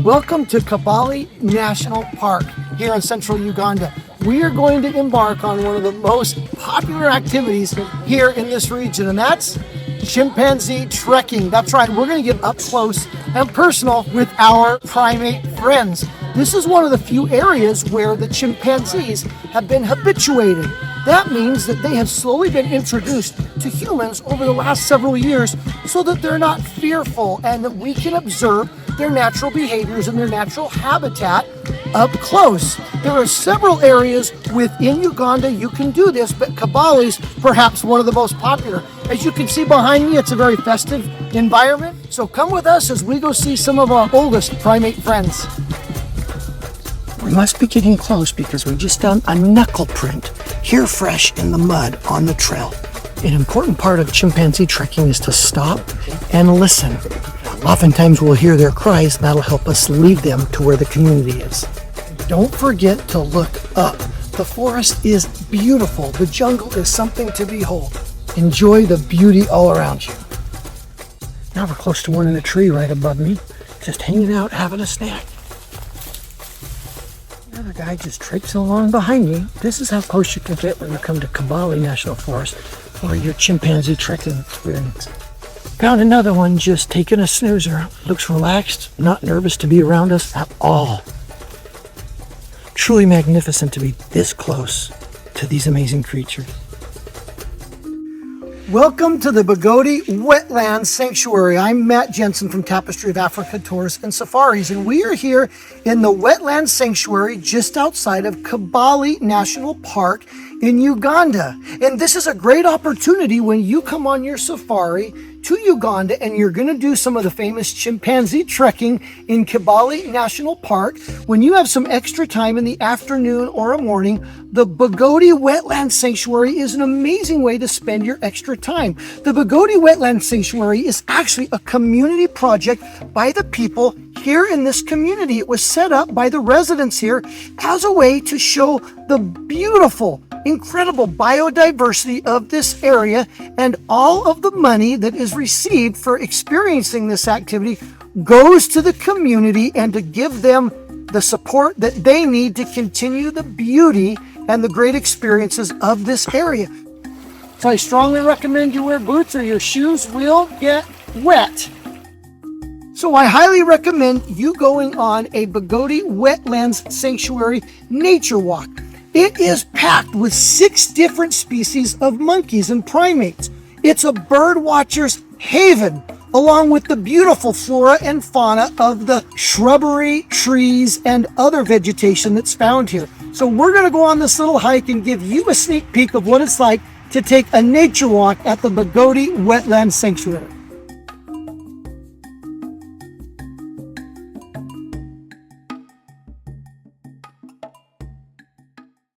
Welcome to Kibale National Park here in central Uganda. We are going to embark on one of the most popular activities here in this region, and that's chimpanzee trekking. That's right, we're going to get up close and personal with our primate friends. This is one of the few areas where the chimpanzees have been habituated. That means that they have slowly been introduced to humans over the last several years so that they're not fearful and that we can observe their natural behaviors and their natural habitat up close. There are several areas within Uganda you can do this, but Kibale's perhaps one of the most popular. As you can see behind me, it's a very festive environment. So come with us as we go see some of our oldest primate friends. We must be getting close because we just found a knuckle print here fresh in the mud on the trail. An important part of chimpanzee trekking is to stop and listen. Oftentimes we'll hear their cries, and that'll help us lead them to where the community is. Don't forget to look up. The forest is beautiful. The jungle is something to behold. Enjoy the beauty all around you. Now we're close to one in a tree right above me, just hanging out, having a snack. Another guy just traipsing along behind me. This is how close you can get when you come to Kibale National Forest for your chimpanzee trekking experience. Found another one just taking a snoozer. Looks relaxed, not nervous to be around us at all. Truly magnificent to be this close to these amazing creatures. Welcome to the Bigodi Wetland Sanctuary. I'm Matt Jensen from Tapestry of Africa Tours and Safaris, and we are here in the Wetland Sanctuary just outside of Kibale National Park in Uganda. And this is a great opportunity when you come on your safari to Uganda and you're going to do some of the famous chimpanzee trekking in Kibale National Park. When you have some extra time in the afternoon or a morning, the Bigodi Wetland Sanctuary is an amazing way to spend your extra time. The Bigodi Wetland Sanctuary is actually a community project by the people here in this community. It was set up by the residents here as a way to show the beautiful, incredible biodiversity of this area, and all of the money that is received for experiencing this activity goes to the community and to give them the support that they need to continue the beauty and the great experiences of this area. So I strongly recommend you wear boots or your shoes will get wet. So I highly recommend you going on a Bigodi Wetlands Sanctuary nature walk. It is packed with 6 different species of monkeys and primates. It's a bird watcher's haven, along with the beautiful flora and fauna of the shrubbery, trees, and other vegetation that's found here. So we're going to go on this little hike and give you a sneak peek of what it's like to take a nature walk at the Bigodi Wetland Sanctuary.